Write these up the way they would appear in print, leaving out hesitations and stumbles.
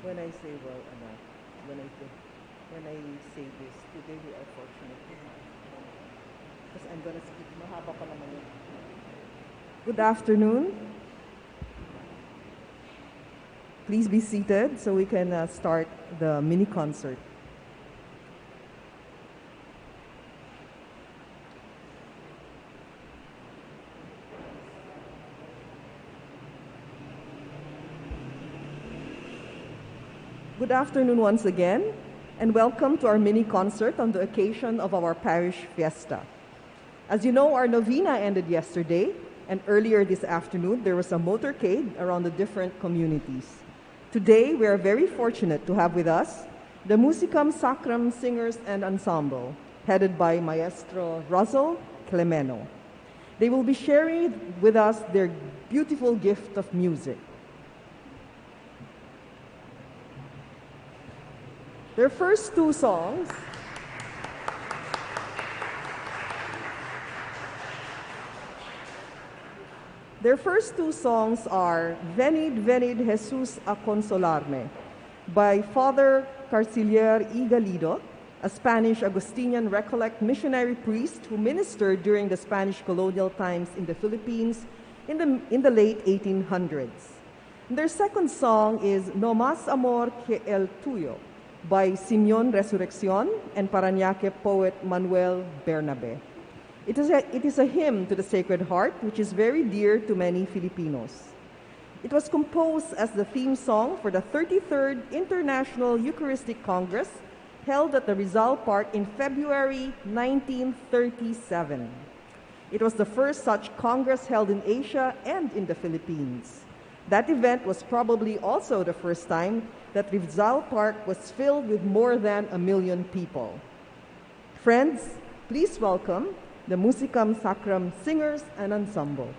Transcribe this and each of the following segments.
When I say, well, when I think, when I say this, today we are fortunate. Because I'm gonna speak, mahaba pa naman yun. Good afternoon. Please be seated so we can start the mini concert. Good afternoon once again, and welcome to our mini concert on the occasion of our parish fiesta. As you know, our novena ended yesterday, and earlier this afternoon there was a motorcade around the different communities. Today, we are very fortunate to have with us the Musicam Sacram Singers and Ensemble, headed by Maestro Russell Clemeno. They will be sharing with us their beautiful gift of music. Their first two songs are Venid, Venid Jesus a Consolarme by Father Carciller y Galido, a Spanish Augustinian Recollect missionary priest who ministered during the Spanish colonial times in the Philippines in the late 1800s. Their second song is No Más Amor que el Tuyo by Simeon Resurreccion and Parañaque poet Manuel Bernabe. It is a hymn to the Sacred Heart, which is very dear to many Filipinos. It was composed as the theme song for the 33rd International Eucharistic Congress held at the Rizal Park in February 1937. It was the first such congress held in Asia and in the Philippines. That event was probably also the first time that Rizal Park was filled with more than 1 million people. Friends, please welcome the Musicam Sacram Singers and Ensemble.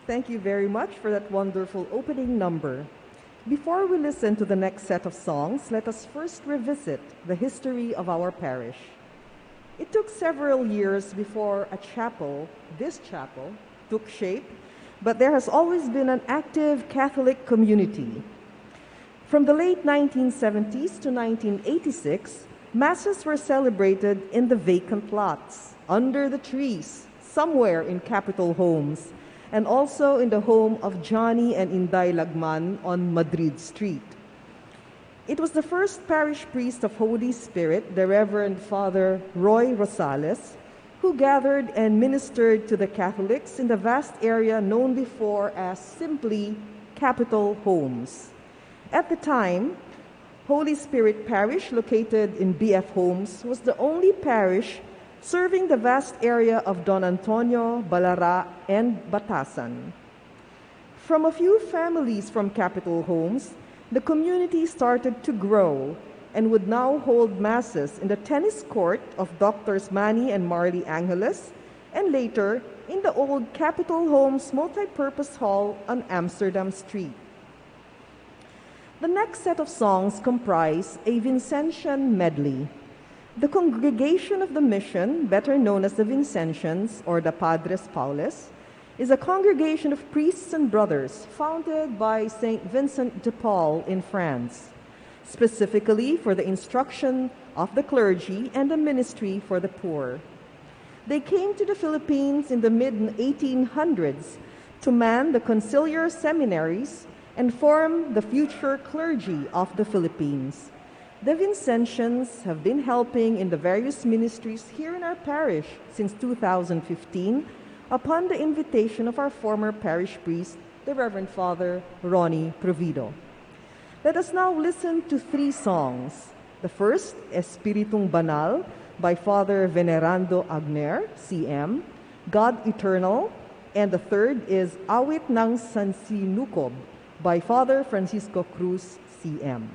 Thank you very much for that wonderful opening number. Before we listen to the next set of songs, let us first revisit the history of our parish. It took several years before this chapel, took shape, but there has always been an active Catholic community. From the late 1970s to 1986, Masses were celebrated in the vacant lots, under the trees, somewhere in Capitol Homes, and also in the home of Johnny and Inday Lagman on Madrid Street. It was the first parish priest of Holy Spirit, the Reverend Father Roy Rosales, who gathered and ministered to the Catholics in the vast area known before as simply Capitol Homes. At the time, Holy Spirit Parish, located in BF Homes, was the only parish serving the vast area of Don Antonio, Balara, and Batasan. From a few families from Capitol Homes, the community started to grow and would now hold masses in the tennis court of Doctors Manny and Marley Angeles, and later in the old Capitol Homes multipurpose hall on Amsterdam Street. The next set of songs comprise a Vincentian medley. The Congregation of the Mission, better known as the Vincentians or the Padres Paules, is a congregation of priests and brothers founded by St. Vincent de Paul in France, specifically for the instruction of the clergy and the ministry for the poor. They came to the Philippines in the mid-1800s to man the conciliar seminaries and form the future clergy of the Philippines. The Vincentians have been helping in the various ministries here in our parish since 2015 upon the invitation of our former parish priest, the Reverend Father Ronnie Provido. Let us now listen to 3 songs. The first, Espiritong Banal by Father Venerando Agner, CM, God Eternal, and the third is Awit ng Sansinukob by Father Francisco Cruz, CM.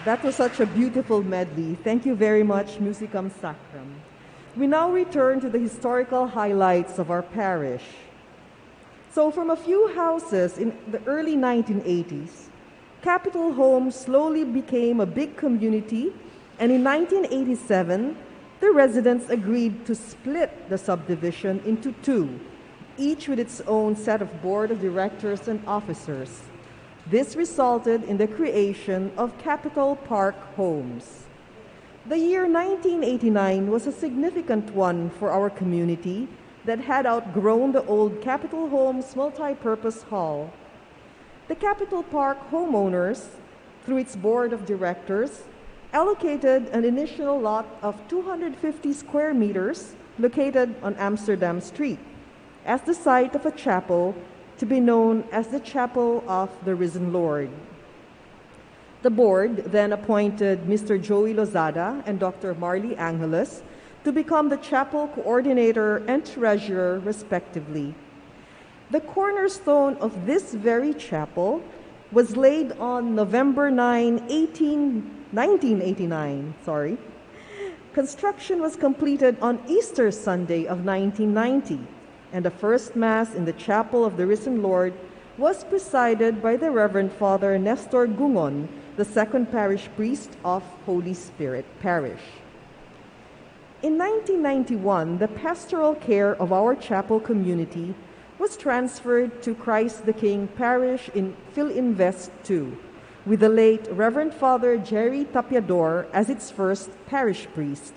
That was such a beautiful medley. Thank you very much, Musicam Sacram. We now return to the historical highlights of our parish. So from a few houses in the early 1980s, Capitol Homes slowly became a big community, and in 1987, the residents agreed to split the subdivision into two, each with its own set of board of directors and officers. This resulted in the creation of Capitol Park Homes. The year 1989 was a significant one for our community that had outgrown the old Capitol Homes multi-purpose hall. The Capitol Park homeowners, through its board of directors, allocated an initial lot of 250 square meters located on Amsterdam Street as the site of a chapel to be known as the Chapel of the Risen Lord. The board then appointed Mr. Joey Lozada and Dr. Marley Angeles to become the chapel coordinator and treasurer, respectively. The cornerstone of this very chapel was laid on November 9, 1989. Construction was completed on Easter Sunday of 1990. And the first Mass in the Chapel of the Risen Lord was presided by the Reverend Father Nestor Gungon, the second parish priest of Holy Spirit Parish. In 1991, the pastoral care of our chapel community was transferred to Christ the King Parish in Philinvest II, with the late Reverend Father Jerry Tapiador as its first parish priest.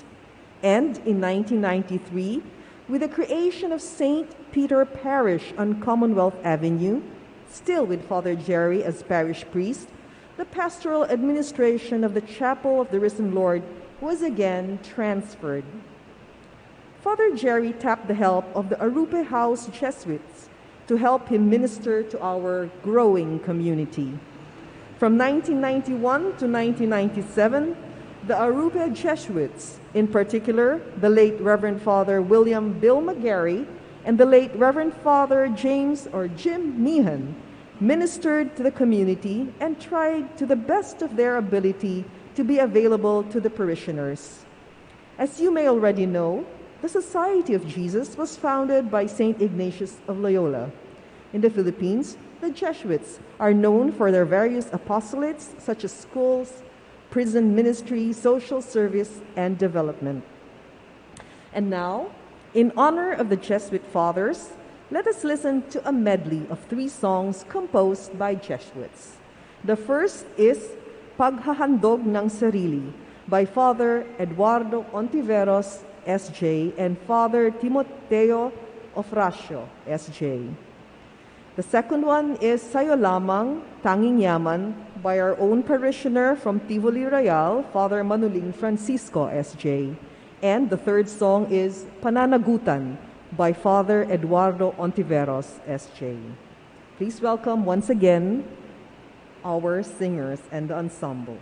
And in 1993, with the creation of St. Peter Parish on Commonwealth Avenue, still with Father Jerry as parish priest, the pastoral administration of the Chapel of the Risen Lord was again transferred. Father Jerry tapped the help of the Arupe House Jesuits to help him minister to our growing community. From 1991 to 1997, the Arupe Jesuits, in particular the late Reverend Father William Bill McGarry and the late Reverend Father Jim Meehan, ministered to the community and tried to the best of their ability to be available to the parishioners. As you may already know, the Society of Jesus was founded by St. Ignatius of Loyola. In the Philippines, the Jesuits are known for their various apostolates such as schools, prison ministry, social service, and development. And now, in honor of the Jesuit fathers, let us listen to a medley of 3 songs composed by Jesuits. The first is Paghahandog ng Sarili by Father Eduardo Ontiveros, S.J., and Father Timoteo Ofracio, S.J. The second one is Sayo Lamang, Tanging Yaman by our own parishioner from Tivoli Royal, Father Manuling Francisco, S.J. And the third song is Pananagutan by Father Eduardo Ontiveros, S.J. Please welcome once again our singers and the ensemble.